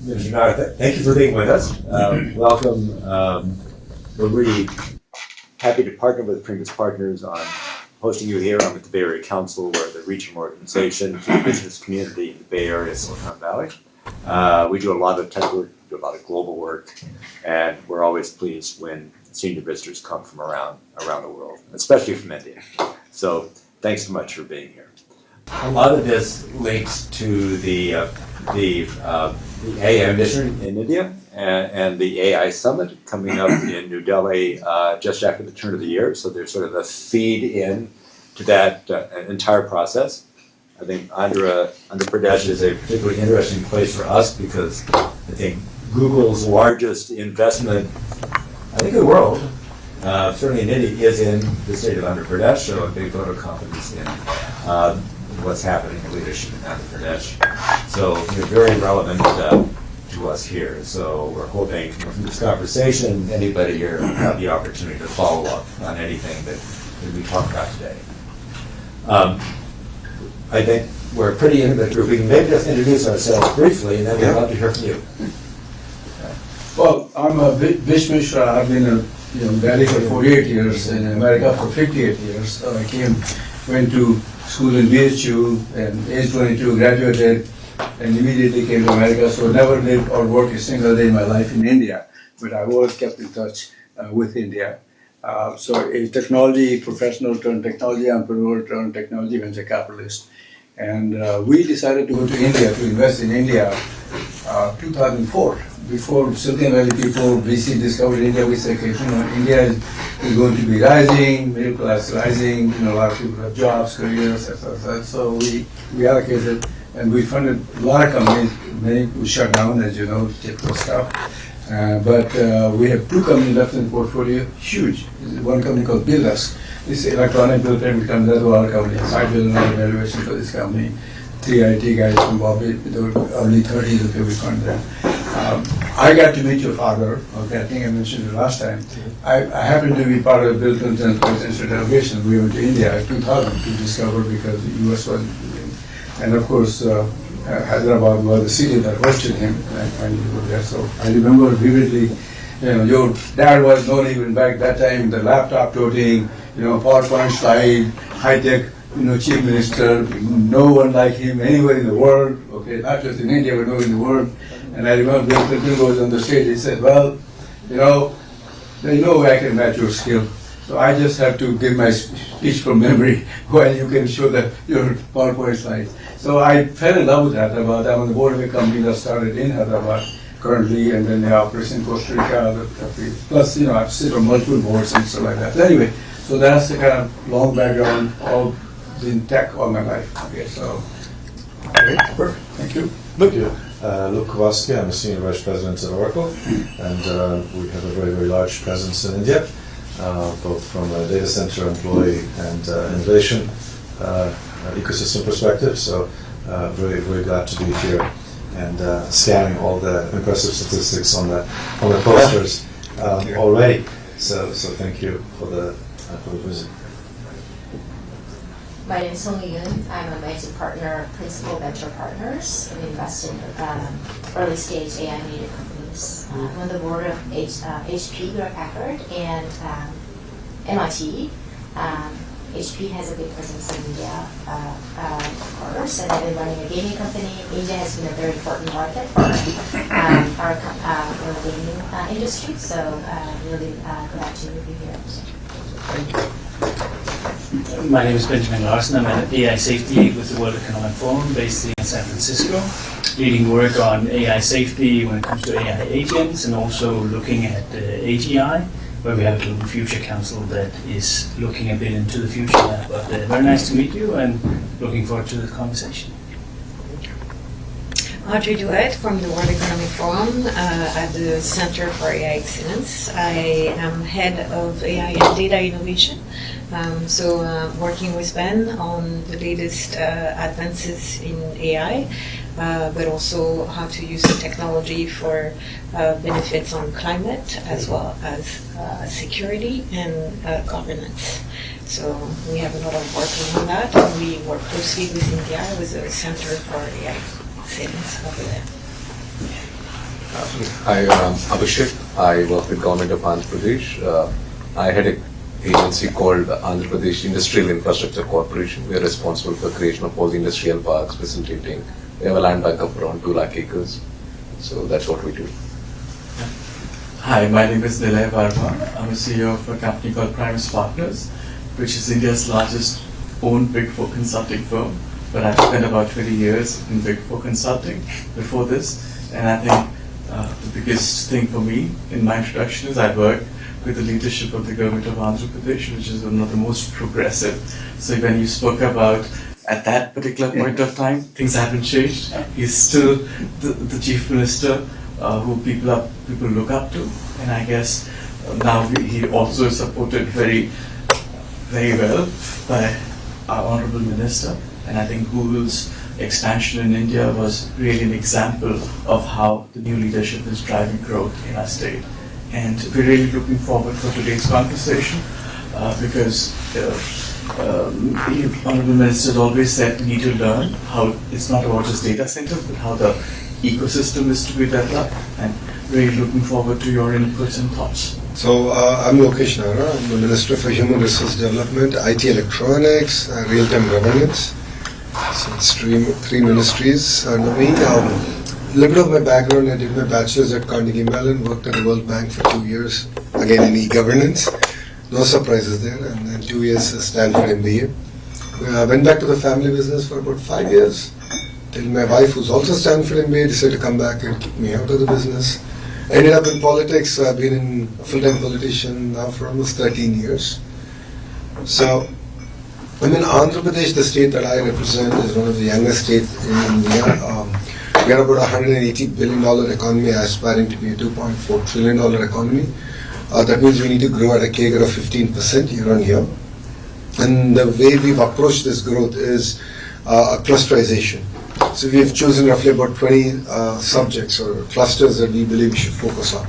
Mr. Nara, thank you for being with us. Welcome. We're really happy to partner with Pringles Partners on hosting you here. I'm at the Bay Area Council. We're the regional organization for the business community in the Bay Area, Silicon Valley. We do a lot of tech work, do a lot of global work, and we're always pleased when senior visitors come from around the world, especially from India. So thanks so much for being here. A lot of this links to the AI mission in India and the AI summit coming up in New Delhi just after the turn of the year. So there's sort of a feed in to that entire process. I think Andhra Pradesh is a particularly interesting place for us because I think Google's largest investment, I think in the world, certainly in India, is in the state of Andhra Pradesh, so a big vote of confidence in what's happening in leadership in Andhra Pradesh. So you're very relevant to us here. So we're hoping from this conversation, anybody here will have the opportunity to follow up on anything that we talk about today. I think we're a pretty intimate group. We can maybe just introduce ourselves briefly, and then we'd love to hear from you. Well, I'm Vish Mishra. I've been in Delhi for 48 years, in America for 58 years. So I went to school in BHU, and age 22 graduated, and immediately came to America. So never lived or worked a single day in my life in India, but I always kept in touch with India. So a technology professional turned technology entrepreneur turned technology venture capitalist. And we decided to go to India, to invest in India, 2004. Before Silicon Valley people, VC discovered India, we said, okay, India is going to be rising, middle class rising, a lot of people have jobs, careers, etc. So we allocated, and we funded a lot of companies, many who shut down, as you know, typical stuff. But we have two companies left in the portfolio, huge. One company called Billus. This electronic bill payment company, that's our company. $5 billion valuation for this company. 3 IT guys from Bombay, with the early 30s, okay, we fund them. I got to meet your father, okay, I think I mentioned it last time. I happened to be part of Bill Clinton's presidential delegation. We went to India in 2000 to discover because the US wasn't doing. And of course, Hyderabad was the city that hosted him when he was there. So I remember vividly, your dad was known even back that time, the laptop toting, PowerPoint slide, high-tech, chief minister, no one like him anywhere in the world, okay, not just in India, but nowhere in the world. And I remember Bill Clinton was on the stage, he said, well, there's no way I can match your skill. So I just have to give my speech from memory while you can show your PowerPoint slides. So I fell in love with Hyderabad. I'm on the board of a company that started in Hyderabad currently, and then they operate in Costa Rica, plus, I sit on multiple boards and stuff like that. Anyway, so that's the kind of long background, all in tech all my life. Okay, so, great, perfect, thank you. Luke Kowalski, I'm a Senior Vice President at Oracle, and we have a very, very large presence in India, both from a data center employee and innovation ecosystem perspective, so very, very glad to be here and scanning all the impressive statistics on the posters already. So thank you for the visit. My name is Song Yun. I'm a managing partner of Principal Venture Partners. We invest in early stage AI native companies. I'm on the board of HP, Hewlett-Packard, and MIT. HP has a big presence in India, of course, and I've been running a gaming company. India has been a very important market for our gaming industry, so really glad to be here. Thank you. My name is Benjamin Larson. I'm at AI Safety with the World Economic Forum based in San Francisco, leading work on AI safety when it comes to AI agents and also looking at AGI, where we have a Global Future Council that is looking a bit into the future. But very nice to meet you and looking forward to the conversation. Audrey Duet from the World Economic Forum at the Center for AI Excellence. I am head of AI and data innovation. Working with Ben on the latest advances in AI, but also how to use the technology for benefits on climate as well as security and governance. So we have a lot of work on that, and we work closely with India with the Center for AI Excellence over there. Hi, Abhishek. I work with Government of Andhra Pradesh. I had an agency called Andhra Pradesh Industrial Infrastructure Corporation. We are responsible for creation of all the industrial parks, facilitating. We have a land bank of around 2 lakh acres. So that's what we do. Hi, my name is Nilay Varma. I'm a CEO of a company called Primus Partners, which is India's largest owned Big Four consulting firm. But I've spent about 20 years in Big Four consulting before this. And I think the biggest thing for me in my introduction is I work with the leadership of the government of Andhra Pradesh, which is one of the most progressive. So when you spoke about at that particular point of time, things haven't changed. He's still the chief minister who people look up to, and I guess now he also is supported very, very well by our honorable minister. And I think Google's expansion in India was really an example of how the new leadership is driving growth in our state. And we're really looking forward for today's conversation because the honorable minister has always said we need to learn how it's not about just data centers, but how the ecosystem is to be developed. And really looking forward to your inputs and thoughts. So I'm Lokesh Nara. I'm the Minister for Human Resource Development, IT Electronics, Real-Time Governance. So it's three ministries under me. A little bit of my background, I did my bachelor's at Carnegie Mellon, worked at the World Bank for 2 years, again in e-governance. No surprises there, and then 2 years at Stanford MBA. I went back to the family business for about 5 years, till my wife, who's also Stanford MBA, decided to come back and kick me out of the business. Ended up in politics, so I've been in a full-time politician now for almost 13 years. So, I mean, Andhra Pradesh, the state that I represent, is one of the youngest states in India. We are about a $180 billion economy, aspiring to be a $2.4 trillion economy. That means we need to grow at a CAGR of 15% year on year. And the way we've approached this growth is a clusterization. So we've chosen roughly about 20 subjects or clusters that we believe we should focus on.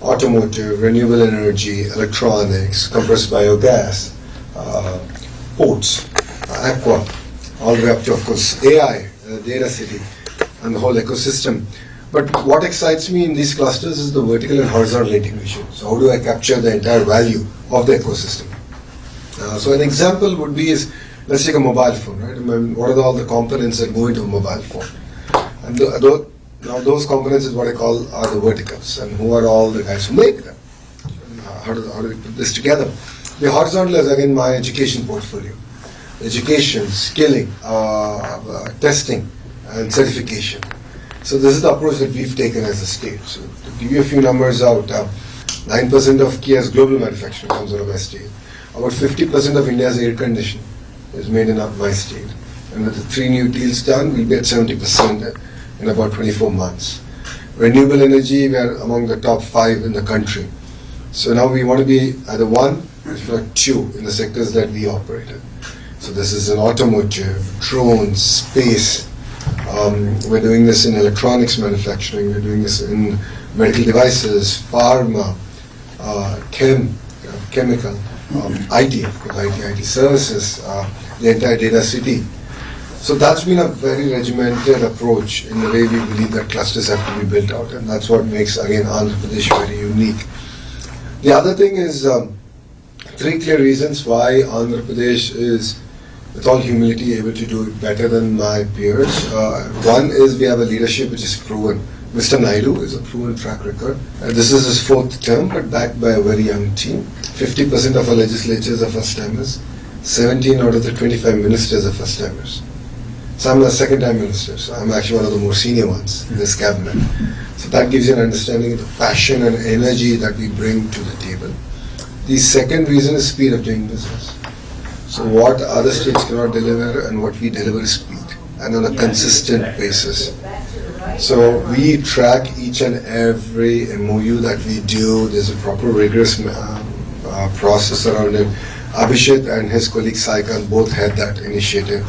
Automotive, renewable energy, electronics, compressed biogas, ports, aqua, all the way up to, of course, AI, data city, and the whole ecosystem. But what excites me in these clusters is the vertical and horizontal integration. So how do I capture the entire value of the ecosystem? So an example would be is, let's take a mobile phone, right? I mean, what are all the components that go into a mobile phone? And now those components is what I call are the verticals, and who are all the guys who make them? How do we put this together? The horizontal is again my education portfolio. Education, skilling, testing, and certification. So this is the approach that we've taken as a state. So to give you a few numbers out, 9% of Kia's global manufacturing comes out of my state. About 50% of India's air conditioning is made in my state. And with the 3 new deals done, we'll be at 70% in about 24 months. Renewable energy, we are among the top 5 in the country. So now we want to be either 1, if not 2, in the sectors that we operate in. So this is in automotive, drones, space. We're doing this in electronics manufacturing. We're doing this in medical devices, pharma, chemical, IT, of course, IT services, the entire data city. So that's been a very regimented approach in the way we believe that clusters have to be built out, and that's what makes, again, Andhra Pradesh very unique. The other thing is 3 clear reasons why Andhra Pradesh is, with all humility, able to do it better than my peers. One is we have a leadership which is proven. Mr. Naidu is a proven track record. This is his 4th term, but backed by a very young team. 50% of our legislatures are first-timers. 17 out of the 25 ministers are first-timers. So I'm a second-time minister, so I'm actually one of the more senior ones in this cabinet. So that gives you an understanding of the passion and energy that we bring to the table. The second reason is speed of doing business. So what other states cannot deliver and what we deliver is speed, and on a consistent basis. So we track each and every MOU that we do. There's a proper rigorous process around it. Abhishek and his colleague Saikan both had that initiative.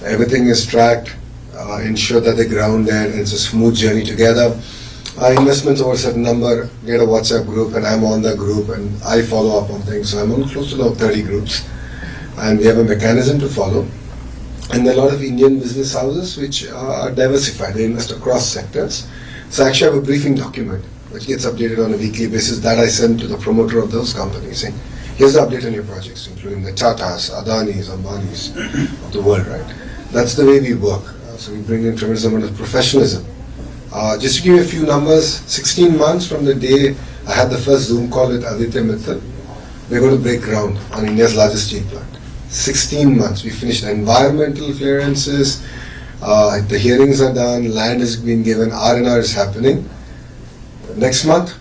Everything is tracked, ensure that they're grounded, and it's a smooth journey together. Investments over a certain number, get a WhatsApp group, and I'm on the group, and I follow up on things. So I'm on close to now 30 groups, and we have a mechanism to follow. And there are a lot of Indian business houses which are diversified. They invest across sectors. So I actually have a briefing document which gets updated on a weekly basis that I send to the promoter of those companies saying, here's the update on your projects, including the Tatas, Adanis, Ambanis of the world, right? That's the way we work. So we bring in tremendous amount of professionalism. Just to give you a few numbers, 16 months from the day I had the first Zoom call with Aditya Mittal, we're going to break ground on India's largest steel plant. 16 months. We finished the environmental clearances, the hearings are done, land is being given, R&R is happening. Next month,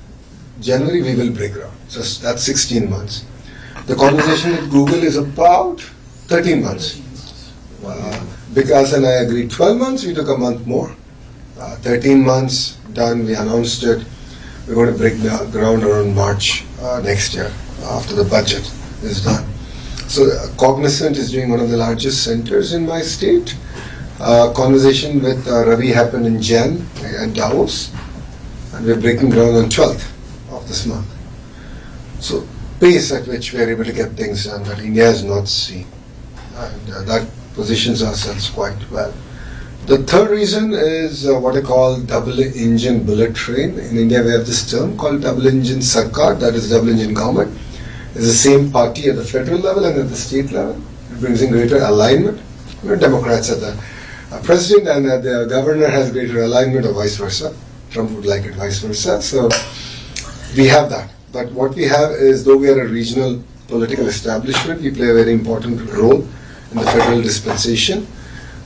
January, we will break ground. So that's 16 months. The conversation with Google is about 13 months. Vikas and I agreed 12 months, we took a month more. 13 months done, we announced it. We're going to break the ground around March next year, after the budget is done. So Cognizant is doing one of the largest centers in my state. Conversation with Ravi happened in Jan at Davos, and we're breaking ground on 12th of this month. So pace at which we're able to get things done that India has not seen, and that positions ourselves quite well. The third reason is what I call double-engine bullet train. In India, we have this term called double-engine sarkar, that is double-engine government. It's the same party at the federal level and at the state level. It brings in greater alignment. We're Democrats at the president, and the governor has greater alignment, or vice versa. Trump would like it vice versa. So we have that. But what we have is, though we are a regional political establishment, we play a very important role in the federal dispensation.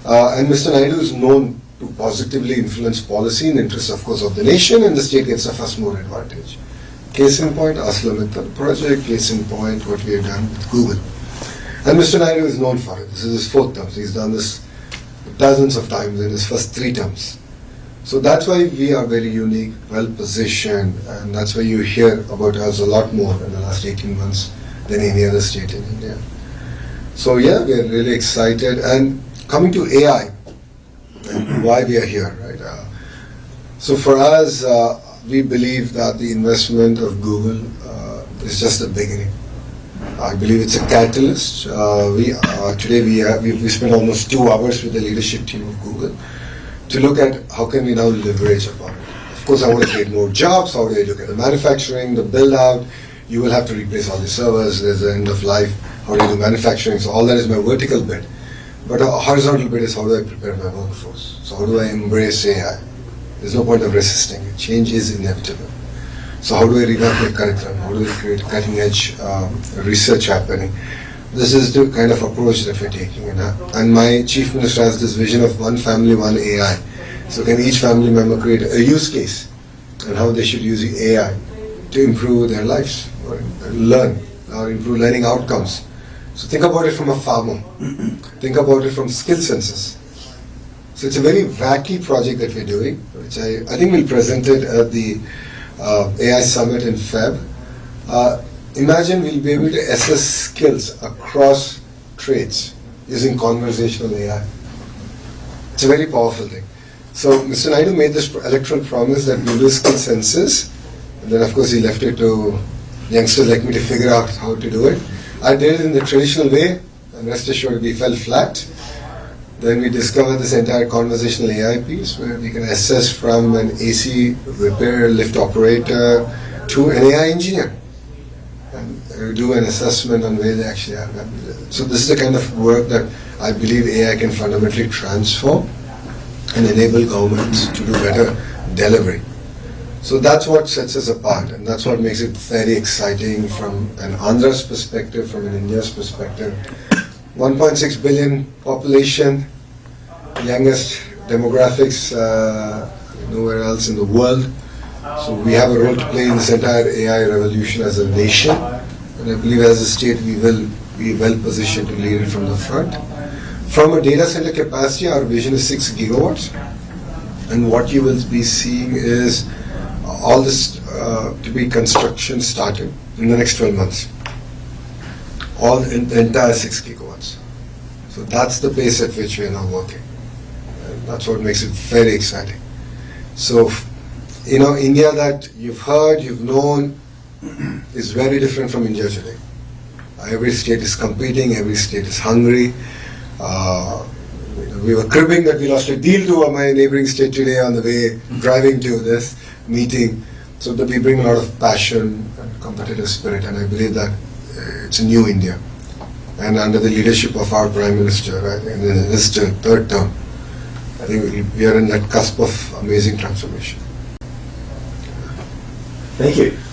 And Mr. Naidu is known to positively influence policy in the interest, of course, of the nation, and the state gets a first mover advantage. Case in point, ArcelorMittal project. Case in point, what we have done with Google. And Mr. Naidu is known for it. This is his fourth term. He's done this dozens of times in his first 3 terms. So that's why we are very unique, well positioned, and that's why you hear about us a lot more in the last 18 months than any other state in India. So yeah, we are really excited. And coming to AI, and why we are here, right? So for us, we believe that the investment of Google is just the beginning. I believe it's a catalyst. Today we spent almost 2 hours with the leadership team of Google to look at how can we now leverage upon it. Of course, I want to create more jobs. How do I look at the manufacturing, the build out? You will have to replace all the servers. There's the end of life. How do you do manufacturing? So all that is my vertical bit. But a horizontal bit is how do I prepare my workforce? So how do I embrace AI? There's no point of resisting it. Change is inevitable. So how do I revamp my curriculum? How do I create cutting edge research happening? This is the kind of approach that we're taking. And my chief minister has this vision of one family, one AI. So can each family member create a use case and how they should use the AI to improve their lives or learn or improve learning outcomes. So think about it from a farmer. Think about it from skill census. So it's a very wacky project that we're doing, which I think we'll present it at the AI Summit in Feb. Imagine we'll be able to assess skills across trades using conversational AI. It's a very powerful thing. So Mr. Naidu made this electoral promise that we'll do skill census, and then of course he left it to youngsters like me to figure out how to do it. I did it in the traditional way, and rest assured we fell flat. Then we discovered this entire conversational AI piece where we can assess from an AC repair lift operator to an AI engineer and do an assessment on where they actually are. So this is the kind of work that I believe AI can fundamentally transform and enable governments to do better delivery. So that's what sets us apart, and that's what makes it very exciting from an Andhra's perspective, from an India's perspective. 1.6 billion population, youngest demographics nowhere else in the world. So we have a role to play in this entire AI revolution as a nation, and I believe as a state we will be well positioned to lead it from the front. From a data center capacity, our vision is 6 gigawatts, and what you will be seeing is all this to be construction started in the next 12 months. All in the entire 6 gigawatts. So that's the pace at which we are now working. And that's what makes it very exciting. So, India that you've heard, you've known, is very different from India today. Every state is competing, every state is hungry. We were cribbing that we lost a deal to my neighboring state today on the way driving to this meeting. So that we bring a lot of passion and competitive spirit, and I believe that it's a new India. And under the leadership of our Prime Minister, right, and in his third term, I think we are in that cusp of amazing transformation. Thank you.